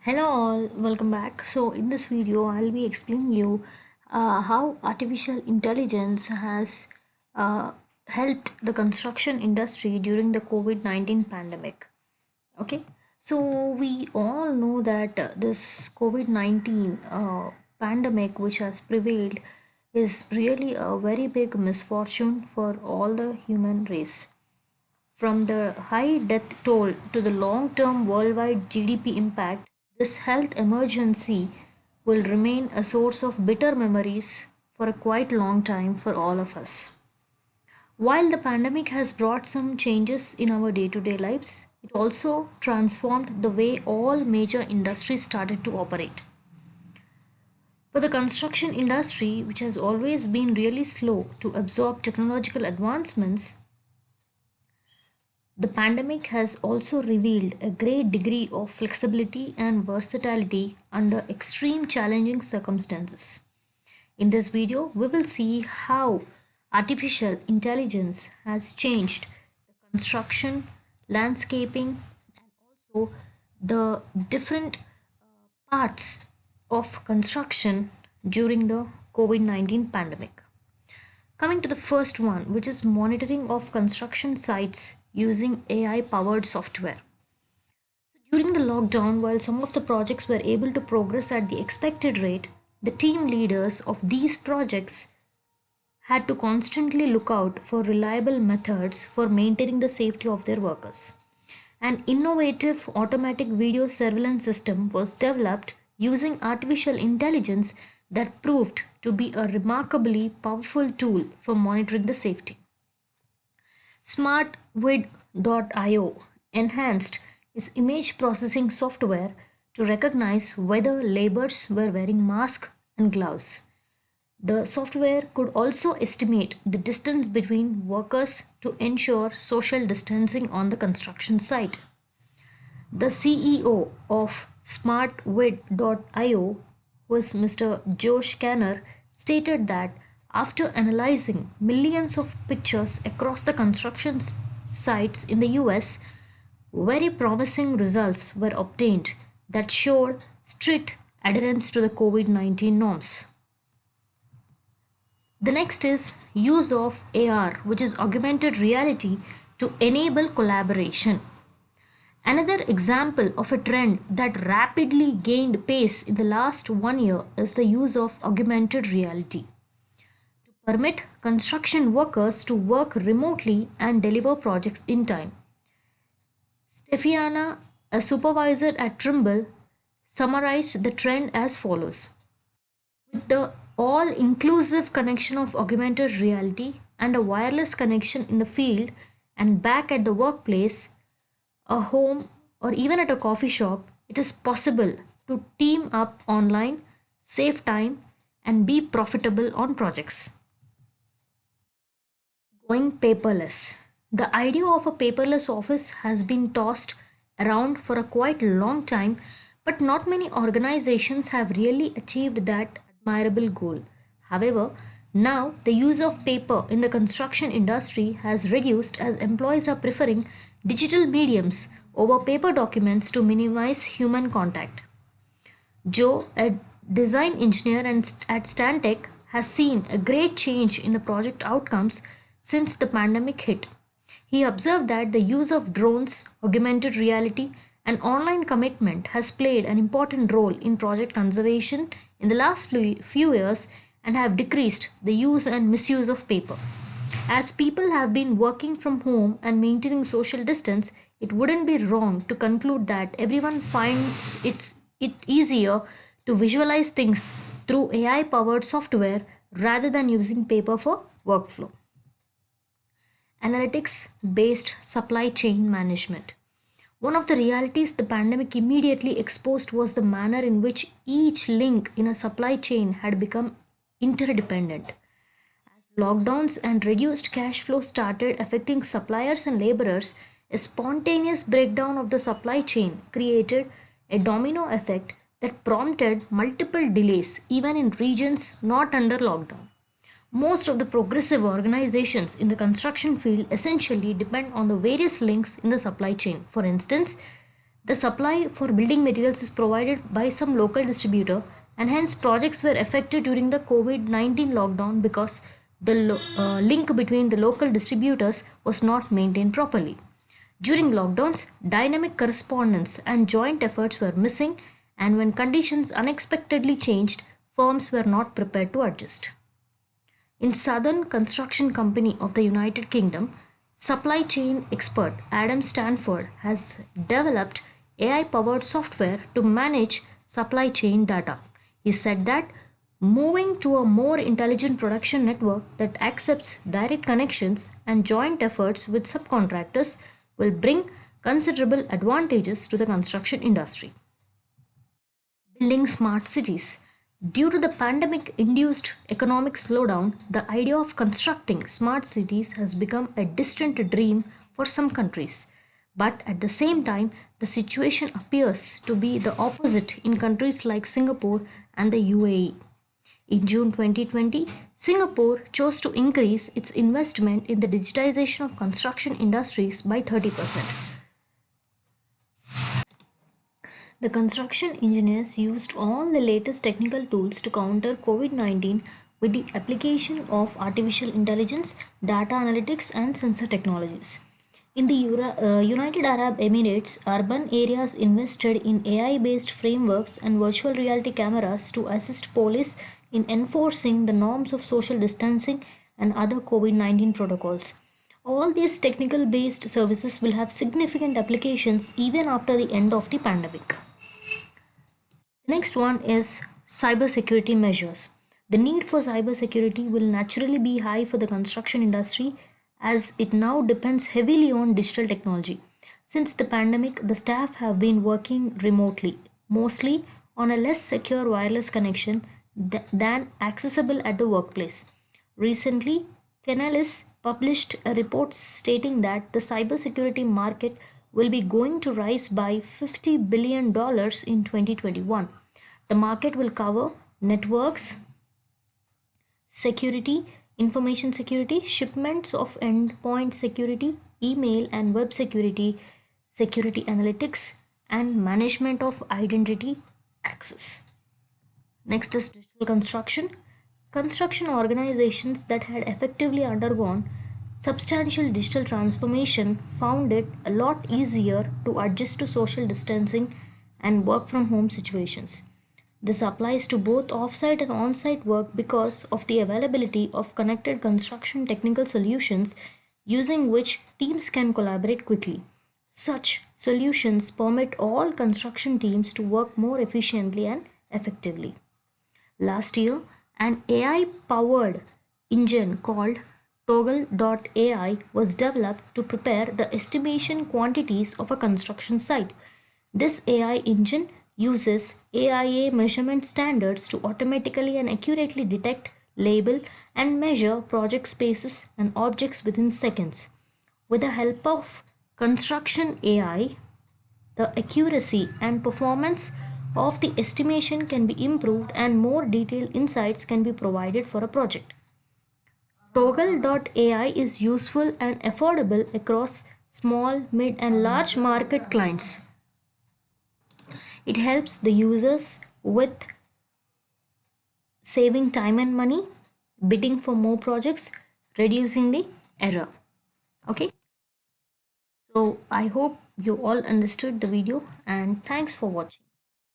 Hello all, welcome back. So in this video, I'll be explaining you how artificial intelligence has uh, helped the construction industry during the COVID-19 pandemic. Okay, so we all know that this COVID-19 pandemic which has prevailed is really a very big misfortune for all the human race. From the high death toll to the long term worldwide GDP impact, this health emergency will remain a source of bitter memories for a quite long time for all of us. While the pandemic has brought some changes in our day to day lives, it also transformed the way all major industries started to operate. For the construction industry, which has always been really slow to absorb technological advancements, the pandemic has also revealed a great degree of flexibility and versatility under extreme challenging circumstances. In this video, we will see how artificial intelligence has changed the construction, landscaping, and also the different parts of construction during the COVID 19 pandemic. Coming to the first one, which is monitoring of construction sites using AI powered software. During the lockdown, while some of the projects were able to progress at the expected rate, the team leaders of these projects had to constantly look out for reliable methods for maintaining the safety of their workers. An innovative automatic video surveillance system was developed using artificial intelligence that proved to be a remarkably powerful tool for monitoring the safety. SmartWid.io enhanced its image processing software to recognize whether laborers were wearing masks and gloves. The software could also estimate the distance between workers to ensure social distancing on the construction site. The CEO of SmartWid.io was Mr. Josh Kanner stated that after analyzing millions of pictures across the construction sites in the US, very promising results were obtained that showed strict adherence to the COVID 19 norms. The next is use of AR, which is augmented reality, to enable collaboration. Another example of a trend that rapidly gained pace in the last 1 year is the use of augmented reality to permit construction workers to work remotely and deliver projects in time. Stefiana, a supervisor at Trimble, summarized the trend as follows. With the all inclusive connection of augmented reality and a wireless connection in the field and back at the workplace, a home, or even at a coffee shop, it is possible to team up online, save time, and be profitable on projects. Going paperless. The idea of a paperless office has been tossed around for a quite long time, but not many organizations have really achieved that admirable goal. However, now the use of paper in the construction industry has reduced as employees are preferring digital mediums over paper documents to minimize human contact. Joe, a design engineer at Stantec, has seen a great change in the project outcomes since the pandemic hit. He observed that the use of drones, augmented reality, and online commitment has played an important role in project conservation in the last few years and have decreased the use and misuse of paper. As people have been working from home and maintaining social distance, it wouldn't be wrong to conclude that everyone finds it easier to visualize things through AI powered software rather than using paper for workflow. Analytics based supply chain management. One of the realities the pandemic immediately exposed was the manner in which each link in a supply chain had become interdependent. Lockdowns and reduced cash flow started affecting suppliers and laborers, a spontaneous breakdown of the supply chain created a domino effect that prompted multiple delays even in regions not under lockdown. Most of the progressive organizations in the construction field essentially depend on the various links in the supply chain. For instance, The supply for building materials is provided by some local distributor, and hence projects were affected during the COVID-19 lockdown because the link between the local distributors was not maintained properly. During lockdowns, dynamic correspondence and joint efforts were missing, and when conditions unexpectedly changed, firms were not prepared to adjust. In Southern Construction Company of the United Kingdom, supply chain expert Adam Stanford has developed AI powered software to manage supply chain data. He said that moving to a more intelligent production network that accepts direct connections and joint efforts with subcontractors will bring considerable advantages to the construction industry. Building smart cities. Due to the pandemic induced economic slowdown, the idea of constructing smart cities has become a distant dream for some countries. But at the same time, the situation appears to be the opposite in countries like Singapore and the UAE. In June 2020, Singapore chose to increase its investment in the digitization of construction industries by 30%. The construction engineers used all the latest technical tools to counter COVID 19 with the application of artificial intelligence, data analytics, and sensor technologies. In the United Arab Emirates, urban areas invested in AI based frameworks and virtual reality cameras to assist police in enforcing the norms of social distancing and other COVID 19 protocols. All these technical based services will have significant applications even after the end of the pandemic. The next one is cybersecurity measures. The need for cybersecurity will naturally be high for the construction industry as it now depends heavily on digital technology. Since the pandemic, the staff have been working remotely, mostly on a less secure wireless connection than accessible at the workplace. Recently, Canalys published a report stating that the cybersecurity market will be going to rise by $50 billion in 2021. The market will cover networks, security, information security, shipments of endpoint security, email and web security, security analytics, and management of identity access. Next is digital construction. Construction organizations that had effectively undergone substantial digital transformation found it a lot easier to adjust to social distancing and work from home situations. This applies to both off-site and on-site work because of the availability of connected construction technical solutions using which teams can collaborate quickly. Such solutions permit all construction teams to work more efficiently and effectively. Last year, an AI powered engine called Toggle.ai was developed to prepare the estimation quantities of a construction site. This AI engine uses AIA measurement standards to automatically and accurately detect, label, and measure project spaces and objects within seconds. With the help of construction AI, the accuracy and performance of the estimation can be improved and more detailed insights can be provided for a project. Toggle.ai is useful and affordable across small, mid, and large market clients. It helps the users with saving time and money, bidding for more projects, reducing the error. Okay, so I hope you all understood the video and thanks for watching.